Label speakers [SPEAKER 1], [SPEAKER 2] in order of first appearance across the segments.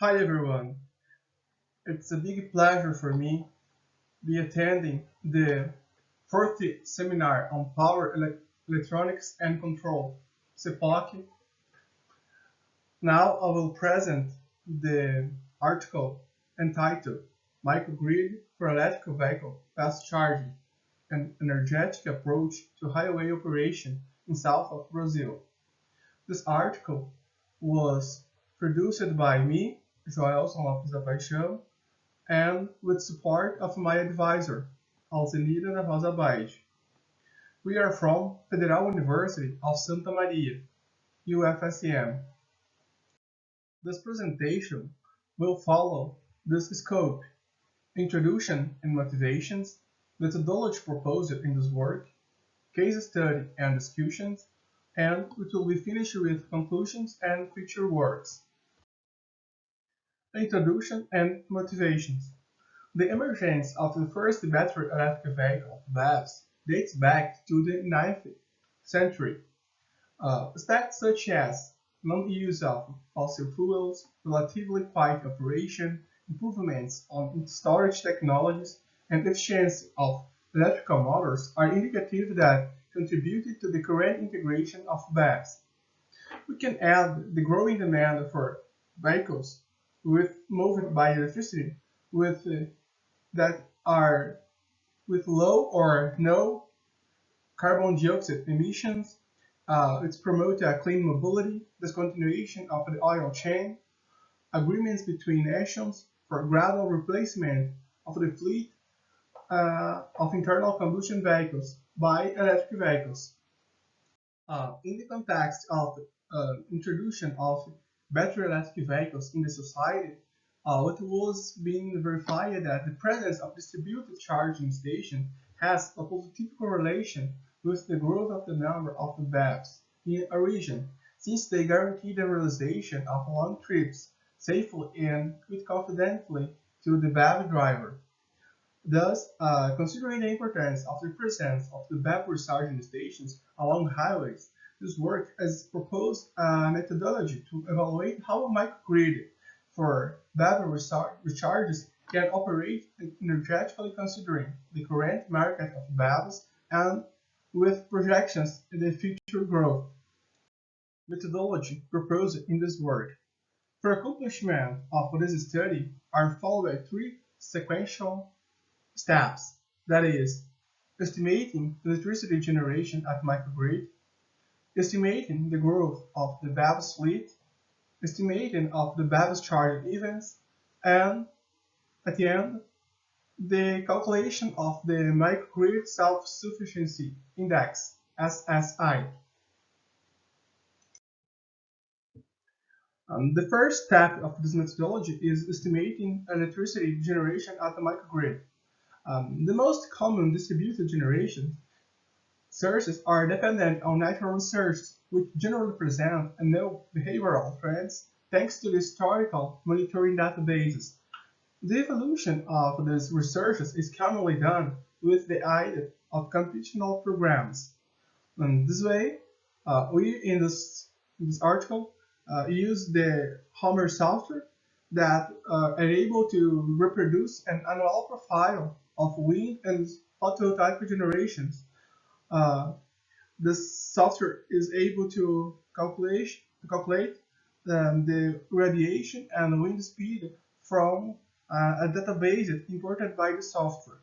[SPEAKER 1] Hi everyone, it's a big pleasure for me be attending the 40th seminar on electronics and control, SEPOC. Now I will present the article entitled Microgrid for Electrical Vehicle Fast Charging, an energetic approach to highway operation in south of Brazil. This article was produced by me, Joelson Lopes da Paixão, and with support of my advisor, Alzenira da Rosa Baide. We are from Federal University of Santa Maria, UFSM. This presentation will follow this scope: introduction and motivations, methodology proposed in this work, case study and discussions, and it will be finished with conclusions and future works. Introduction and motivations. The emergence of the first battery electric vehicle, BEVs, dates back to the 9th century. Aspects such as non-use of fossil fuels, relatively quiet operation, improvements on storage technologies, and efficiency of electrical motors are indicative that contributed to the current integration of BEVs. We can add the growing demand for vehicles moved by electricity with that are with low or no carbon dioxide emissions. It's promote a clean mobility, discontinuation of the oil chain, agreements between nations for gradual replacement of the fleet of internal combustion vehicles by electric vehicles. In the context of introduction of battery electric vehicles in the society, it was being verified that the presence of distributed charging stations has a positive correlation with the growth of the number of the BEVs in a region, since they guarantee the realization of long trips safely and quite confidently to the BEV driver. Thus, considering the importance of the presence of the battery charging stations along highways, this work has proposed a methodology to evaluate how a microgrid for battery recharges can operate energetically considering the current market of BEVs and with projections in the future growth. Methodology proposed in this work. For accomplishment of this study are followed three sequential steps, that is, estimating electricity generation at microgrid, estimating the growth of the BEV's fleet, estimating of the BEV's charging events, and at the end, the calculation of the microgrid self-sufficiency index, SSI. The first step of this methodology is estimating electricity generation at the microgrid. The most common distributed generation sources are dependent on natural resources, which generally present no behavioral trends thanks to the historical monitoring databases. The evolution of these resources is commonly done with the aid of computational programs. And this way, we in this article use the Homer software that are able to reproduce an annual profile of wind and photovoltaic generations. Uh, this software is able to calculate the radiation and wind speed from a database imported by the software.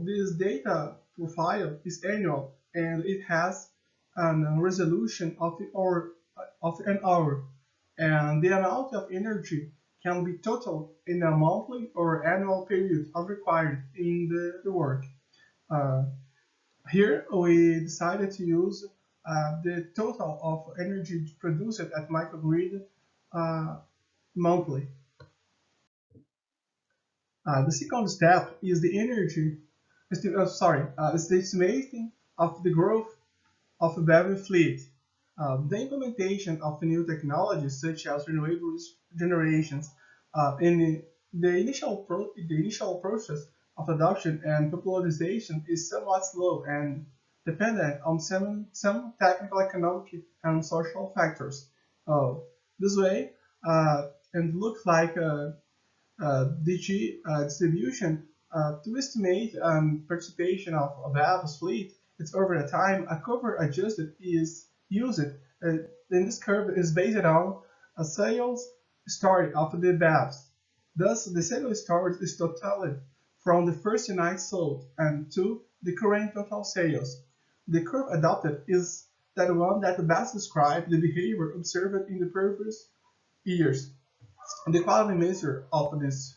[SPEAKER 1] This data profile is annual and it has a resolution of an hour, and the amount of energy can be total in a monthly or annual period of required in the work. Uh, Here we decided to use the total of energy produced at microgrid uh, monthly. The second step is the energy, is the estimating of the growth of the battery fleet. The implementation of new technologies such as renewable generations in the initial process of adoption and popularization is somewhat slow and dependent on some technical, economic, and social factors. Uh, this way, and look like a DG distribution to estimate participation of Valve's fleet. It's over the time a curve adjusted is used. Then this curve is based on a sales story of the valves. Thus, the sales story is totaled from the first unit sold and to the current total sales. The curve adopted is that one that best describes the behavior observed in the previous years. The quality measure of this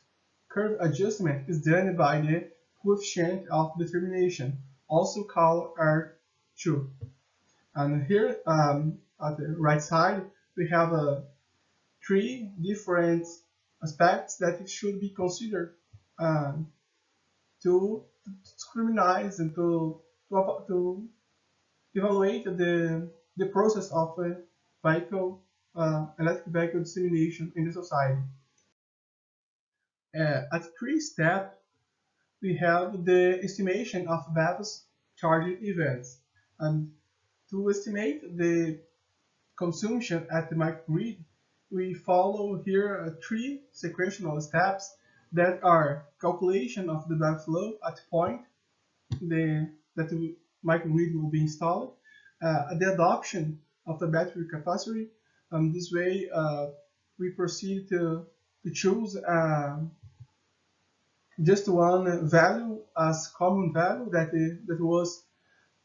[SPEAKER 1] curve adjustment is done by the coefficient of determination, also called R2. And here at the right side, we have three different aspects that should be considered um, to scrutinize and to evaluate the process of vehicle electric vehicle dissemination in the society. At three step, we have the estimation of various charging events. And to estimate the consumption at the microgrid, we follow here three sequential steps that are calculation of the back flow at point that the microgrid will be installed, the adoption of the battery capacity. This way, we proceed to choose just one value as common value that was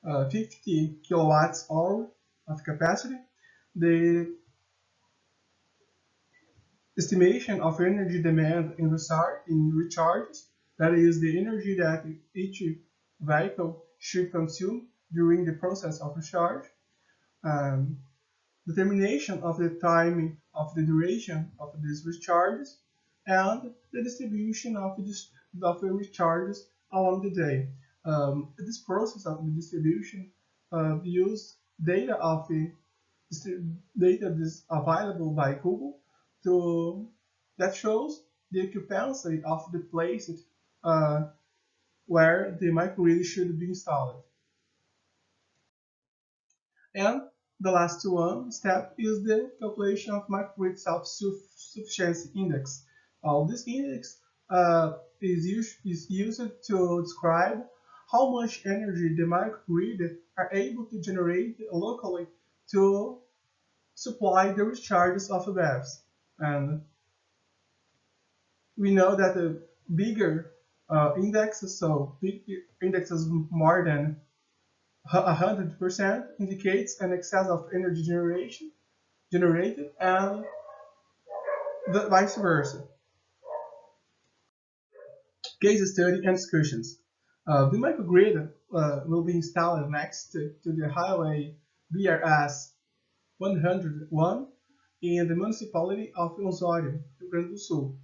[SPEAKER 1] 50 kilowatts hour of capacity. The estimation of energy demand in recharges, that is the energy that each vehicle should consume during the process of recharge. Um, Determination of the timing of the duration of these recharges, and the distribution of the recharges along the day. This process of the distribution use data of the data is available by Google to that shows the occupancy of the places uh, where the microgrid should be installed. And the last one step is the calculation of microgrid self-sufficiency index. This index is used to describe how much energy the microgrid are able to generate locally to supply the recharges of the BEVs. And we know that the bigger indexes, so big indexes more than 100% indicates an excess of energy generation generated, and the vice versa. Case study and discussions. The microgrid will be installed next to the highway BRS 101 in the municipality of Osório, Rio Grande do Sul.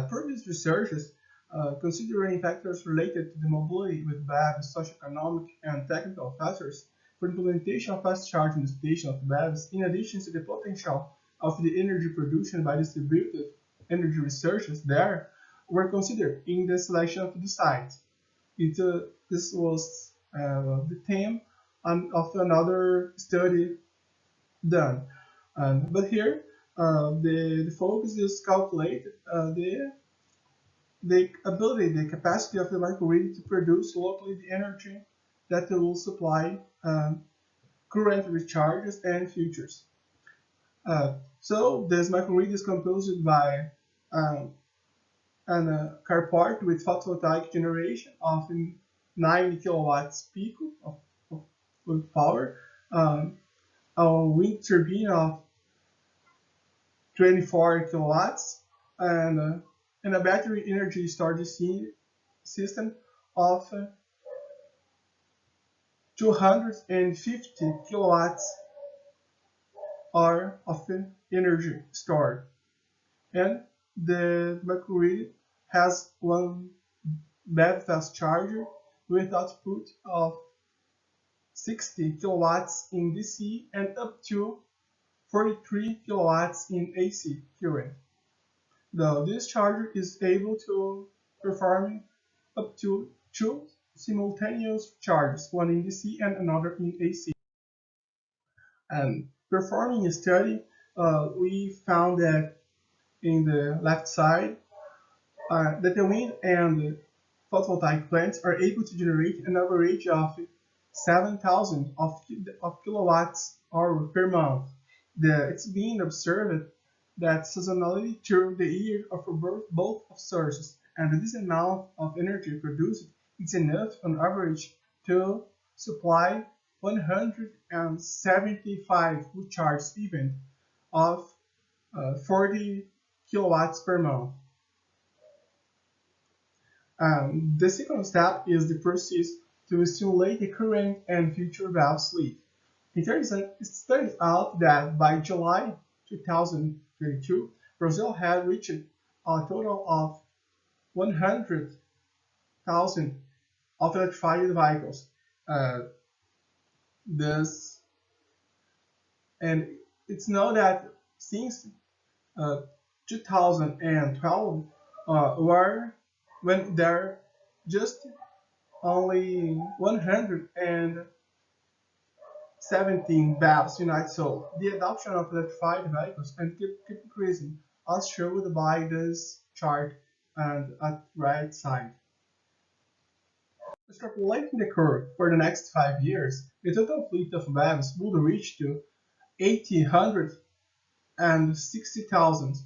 [SPEAKER 1] Previous researchers, considering factors related to the mobility with BEVs, socioeconomic and technical factors, for implementation of fast charging station of BEVs, in addition to the potential of the energy production by distributed energy researchers there, were considered in the selection of the site. This was the theme of another study done. But here, the focus is calculate the ability, the capacity of the microgrid to produce locally the energy that will supply current recharges and futures. So this microgrid is composed by um, a carport with photovoltaic generation of 90 kilowatts peak of power, a wind turbine of 24 kilowatts, and a battery energy storage system of 250 kilowatts hour of energy stored. And the microgrid has one BEV fast charger with output of 60 kilowatts in DC and up to 43 kilowatts in AC current. Though this charger is able to perform up to two simultaneous charges, one in DC and another in AC. Performing a study, we found that in the left side, that the wind and photovoltaic plants are able to generate an average of 7,000 of kilowatts hour per month. It's being observed that seasonality through the year offer both of sources, and this amount of energy produced is enough on average to supply 175 recharge events of 40 kilowatts per month. The second step is the process to stimulate the current and future valve sleep. It turns out that by July 2022, Brazil had reached a total of 100,000 of electrified vehicles. Uh, this and it's known that since uh, 2012, were when there just only 117 BEVs units sold. The adoption of electrified vehicles and keep increasing, as shown by this chart and at right side. Extrapolating the curve for the next 5 years, the total fleet of BEVs would reach to 860,000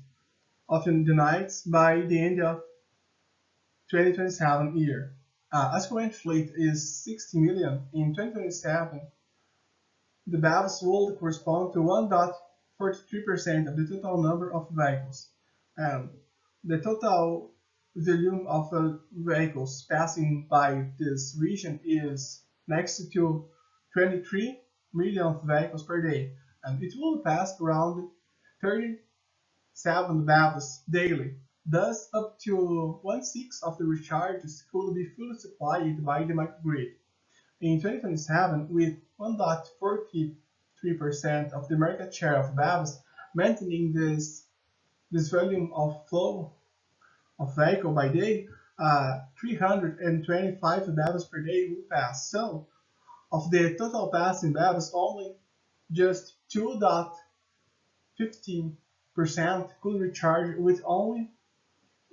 [SPEAKER 1] of units by the end of 2027 year. As current fleet is 60 million in 2027, the BEVs will correspond to 1.43% of the total number of vehicles, and the total volume of vehicles passing by this region is next to 23 million vehicles per day, and it will pass around 37 BEVs daily. Thus, up to one-sixth of the recharges could be fully supplied by the microgrid. In 2027, with 1.43% of the market share of BEVs, maintaining this volume of flow of vehicle by day, 325 BEVs per day will pass. So, of the total passing BEVs, only just 2.15% could recharge with only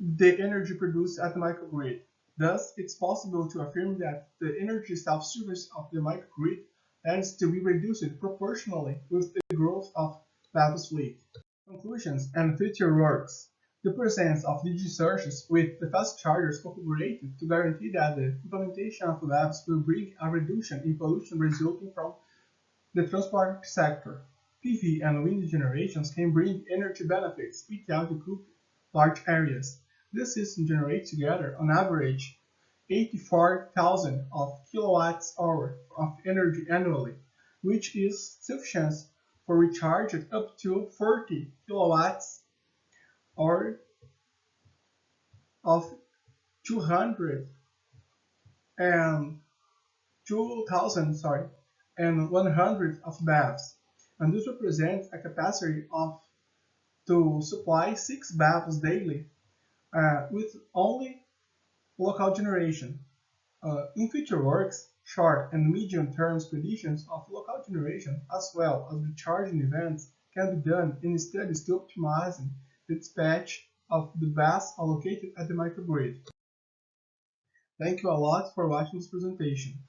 [SPEAKER 1] the energy produced at the microgrid. Thus, it's possible to affirm that the energy self-service of the microgrid tends to be reduced proportionally with the growth of BEV's fleet. Conclusions and future works. The presence of DG sources with the fast chargers configured to guarantee that the implementation of BEVs will bring a reduction in pollution resulting from the transport sector. PV and wind generations can bring energy benefits without occupying large areas. This system generates together, on average, 84,000 of kilowatts-hour of energy annually, which is sufficient for recharging up to 40 kilowatts or of 200 and 2,000, and 100 of BEVs, and this represents a capacity of to supply 6 BEVs daily with only local generation. In future works, short and medium term expeditions of local generation as well as recharging events can be done in studies to optimizing the dispatch of the BEVs allocated at the microgrid. Thank you a lot for watching this presentation.